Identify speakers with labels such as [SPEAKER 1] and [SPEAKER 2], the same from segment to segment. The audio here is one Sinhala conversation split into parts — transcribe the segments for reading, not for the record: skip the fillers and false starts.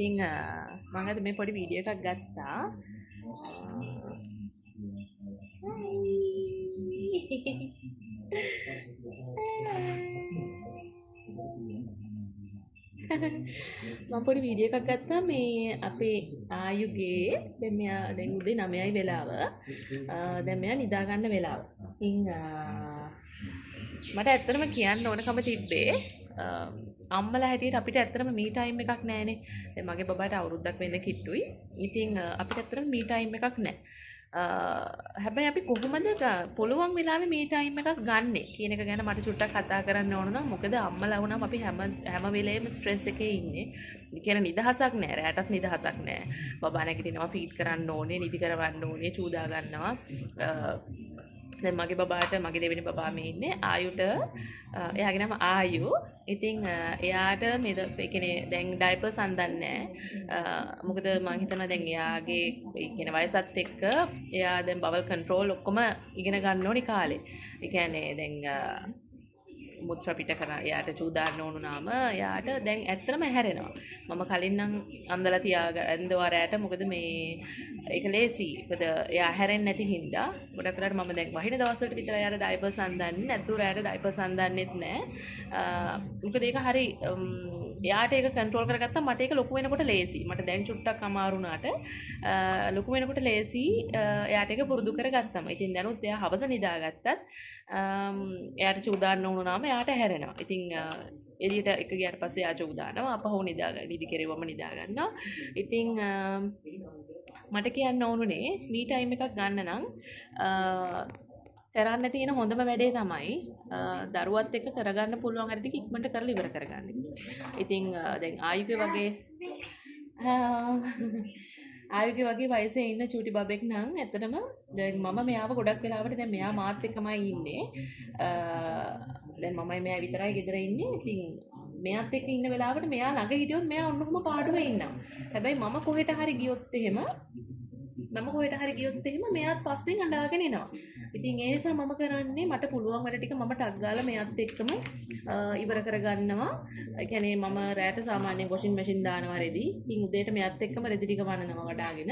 [SPEAKER 1] ඉතින් මම අද මේ පොඩි වීඩියෝ එකක් ගත්තා. මම පොඩි වීඩියෝ එකක් ගත්තා මේ අපේ ආයුගේ දැන් මෙයා දැන් උදේ 9යි වෙලාව. දැන් මෙයා නිදා ගන්න වෙලාව. ඉතින් මට ඇත්තටම කියන්න ඕනකම තිබ්බේ අම්මලා හැටියට අපිට ඇත්තටම මී ටයිම් එකක් නැහැනේ. දැන් මගේ බබාට අවුරුද්දක් වෙන්න කිට්ටුයි. ඉතින් අපිට ඇත්තටම මී ටයිම් එකක් නැහැ. හැබැයි අපි කොහොමද පුළුවන් වෙලාවෙ මේ ටයිම් එකක් ගන්නෙ කියන එක ගැන මට චුට්ටක් කතා කරන්න ඕන නම් මොකද අම්මලා වුණාම අපි හැම වෙලේම ස්ට්‍රෙස් එකේ ඉන්නේ. ඒ කියන්නේ නිදහසක් නෑ, රැටත් නිදහසක් නෑ. බබා නැගිටිනවා, ෆීඩ් කරන්න ඕනේ, නිදි කරවන්න ඕනේ, චූදා ගන්නවා. දැන් මගේ බබාට මගේ දෙවෙනි බබා මේ ඉන්නේ ආයුට එයාගේ නම ආයු. ඉතින් එයාට මේ කියන්නේ දැන් ඩයපර්ස් අඳන්නේ නැහැ. මොකද මම හිතනවා දැන් එයාගේ කියන වයසත් එක්ක එයා දැන් බවල් කන්ට්‍රෝල් ඔක්කොම ඉගෙන ගන්න ඕනි කාලේ. ඒ කියන්නේ දැන් මුත්‍රා පිට කරා එයාට චූදාන්න ඕනුනාම එයාට දැන් ඇත්තටම හැරෙනවා. මම කලින් නම් අන්දලා ඇන්දවා රැට මොකද මේ ඒක ලේසි. මොකද එයා හැරෙන්නේ නැති හින්දා ගොඩක් වෙලාවට මම දැන් වහින දවස්වලට විතර එයාට ඩයිපර්ස් අඳන්නේ නැත්නම් රැට ඩයිපර්ස් අඳන්නෙත් නැහැ. මොකද ඒක හරි එයාට ඒක කන්ට්‍රෝල් කරගත්තා මට ඒක ලොකු වෙනකොට ලේසි. මට දැන් චුට්ටක් අමාරු වුණාට ලොකු වෙනකොට ලේසි එයාට ඒක පුරුදු කරගත්තම. ඉතින් දැනුත් එයා හවස නිදාගත්තත් එයාට චූදාන්න ඕනුනාම එයාට හැරෙනවා. ඉතින් එළියට එක ගියාට පස්සේ එයා චූදානවා. අපහො නිදි කෙරෙවම නිදා ගන්නවා. ඉතින් මට කියන්න ඕනුනේ මී ටයිම් එකක් ගන්න නම් කරන්න තියෙන හොඳම වැඩේ තමයි දරුවත් එක්ක කරගන්න පුළුවන් හරි ටික ඉක්මනට කරලා ඉවර කරගන්න. ඉතින් දැන් ආයුගේ වගේ වයසේ ඉන්න චූටි බබෙක් නම් ඇත්තටම දැන් මම මෙයාව ගොඩක් වෙලාවට දැන් මෙයා මාත් එක්කමයි ඉන්නේ. දැන් මමයි මෙයා විතරයි ගෙදර ඉන්නේ. ඉතින් මෙයාත් එක්ක ඉන්න වෙලාවට මෙයා ළඟ හිටියොත් මෙයා ඔන්නකොම පාඩුවේ ඉන්නවා. හැබැයි මම කොහෙට හරි ගියොත් එහෙම මෙයාත් පස්සෙන් අඬාගෙන එනවා. ඉතින් ඒ නිසා මම කරන්නේ මට පුළුවන් වැඩ ටික මම ටක් ගාලා මෙයාත් එක්කම ඉවර කරගන්නවා. ඒ කියන්නේ මම රැට සාමාන්‍යයෙන් වොෂින් මැෂින් දානවා රෙදි. ඉතින් උදේට මෙයාත් එක්කම රෙදි ටික වනනවා වඩාගෙන.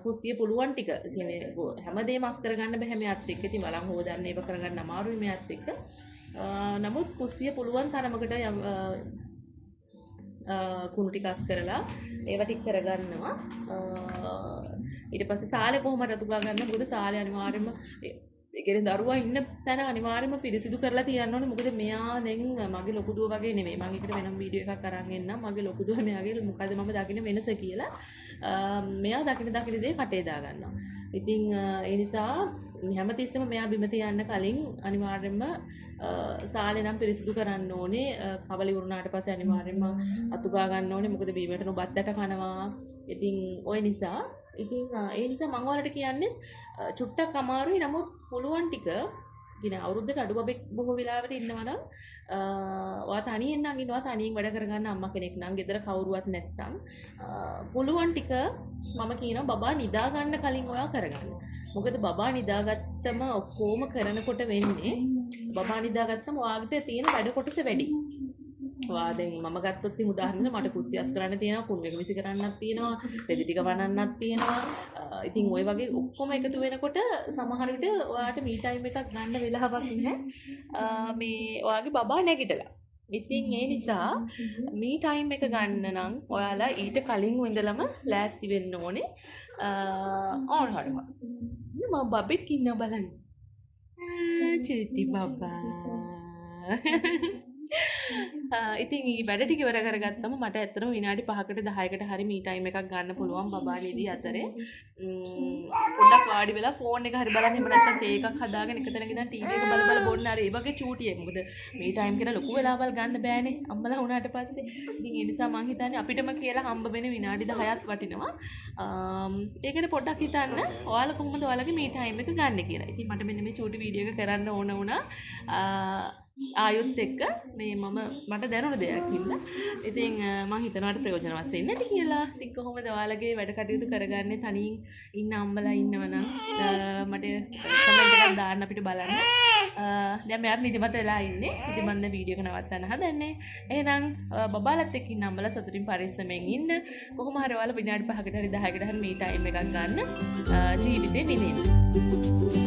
[SPEAKER 1] කුස්සිය පුළුවන් ටික කියන්නේ හැමදේම අස් කරගන්න බෑ මෙයාත් එක්ක. ඉතින් වලන් හොදන්න ඒව කරගන්න අමාරුයි මෙයාත් එක්ක. නමුත් කුස්සිය පුළුවන් තරමකට කුණු ටික අස් කරලා ඒව ටික කරගන්නවා. ඊට පස්සේ සාලේ කොහොමද අතුගා ගන්න? මොකද සාලේ අනිවාර්යයෙන්ම ඒ කියන්නේ දරුවා ඉන්න තැන අනිවාර්යයෙන්ම පිරිසිදු කරලා තියන්න ඕනේ. මොකද මෙයා දැන් මගේ ලොකු දුව වගේ නෙමෙයි. මම ඒකට වෙනම වීඩියෝ එකක් අරන් එන්නම්. මගේ ලොකු දුව මෙයාගේ මොකද මම දකින්න වෙනස කියලා. මෙයා දකින්න දේ කටේ දා ගන්නවා. ඉතින් ඒ නිසා හැමතිස්සෙම මෙයා බිම තියන්න කලින් අනිවාර්යයෙන්ම සාලේ නම් පිරිසිදු කරන්න ඕනේ. කවල ඉවරුනාට පස්සේ අනිවාර්යයෙන්ම අතුගා ගන්න ඕනේ. මොකද බීමට නොබත්තට කනවා. ඉතින් ওই නිසා ඒ නිසා මම ඔයාලට කියන්නේ චුට්ටක් අමාරුයි. නමුත් පුළුවන් ටික කියන අවුරුද්දකට අඩු බබෙක් බොහෝ වෙලාවට ඉන්නවා නම් ඔයා තනියෙන් නම් ඉන්නවා තනියෙන් වැඩ කරගන්න අම්මා කෙනෙක් නම් ගෙදර කවුරුවත් නැත්තම් පුළුවන් ටික මම කියනවා බබා නිදා ගන්න කලින් ඔයා කරගන්න. මොකද බබා නිදාගත්තම ඔක්කොම කරනකොට වෙන්නේ බබා නිදාගත්තම ඔයාගේ තියෙන වැඩ කොටස වැඩි. ඔයා දැන් මම ගත්තොත් ඉතින් උදාහරණයක් මට කුස්සියස් කරන්න තියෙනවා, කුණු එක විසි කරන්නත් තියෙනවා, රෙදි ටික වනන්නත් තියෙනවා. ඉතින් ওই වගේ ඔක්කොම එකතු වෙනකොට සමහර විට ඔයාට මී ටයිම් එකක් ගන්න වෙලාවක් නැහැ. මේ ඔයාගේ බබා නැගිටලා. ඉතින් ඒ නිසා මී ටයිම් එක ගන්න නම් ඔයාලා ඊට කලින් ඉඳලම ලෑස්ති වෙන්න ඕනේ. ඕන හරියට. මම බබෙක් ඉන්න බලන්න. චිටි බබා. ඉතින් ඊ වැඩ ටික ඉවර කරගත්තම මට ඇත්තටම විනාඩි 5කට 10කට හරි මී ටයිම් එකක් ගන්න පුළුවන් බබා නිදි අතරේ. පොඩ්ඩක් වාඩි වෙලා ෆෝන් එක හරි බලන්න එහෙම නැත්නම් තේ එකක් හදාගෙන එක තැනක ඉඳන් ටීවී එක බල බොන්න හරි ඒ වගේ චූටියෙක්. මොකද මී ටයිම් කියලා ලොකු වෙලාවල් ගන්න බෑනේ අම්මලා වුණාට පස්සේ. ඉතින් ඒ නිසා මං හිතන්නේ අපිටම කියලා හම්බ වෙන විනාඩි 10ක් වටිනවා. ඒකනේ පොඩ්ඩක් හිතන්න ඔයාලා කොහොමද ඔයාලගේ මී ටයිම් එක ගන්න කියලා. ඉතින් මට මෙන්න මේ චූටි වීඩියෝ එක කරන්න ඕන වුණා. ආයුත් එක්ක මේ මට දැනුණ දෙයක් හින්දා. ඉතින් මම හිතනවාට ප්‍රයෝජනවත් වෙන්නේ නැති කියලා. ඉතින් කොහොමද ඔයාලගේ වැඩ කටයුතු කරගන්නේ තනියෙන් ඉන්න අම්මලා ඉන්නවනම් මට කමෙන්ට් එකක් පොඩ්ඩක් දාන්න අපිට බලන්න. දැන් මෙයාත් නිදිමත වෙලා ඉන්නේ. ඉතින් මම දැන් වීඩියෝ එක නවත්තන්න හදන්නේ. එහෙනම් බබාලත් එක්ක ඉන්න අම්මලා සතුටින් පරිස්සමෙන් ඉන්න. කොහොම හරි ඔයාලා විනාඩි 5කට හරි 10කට හරි මේ ටයිම් එකක් ගන්න ජීවිතේ විඳින්න.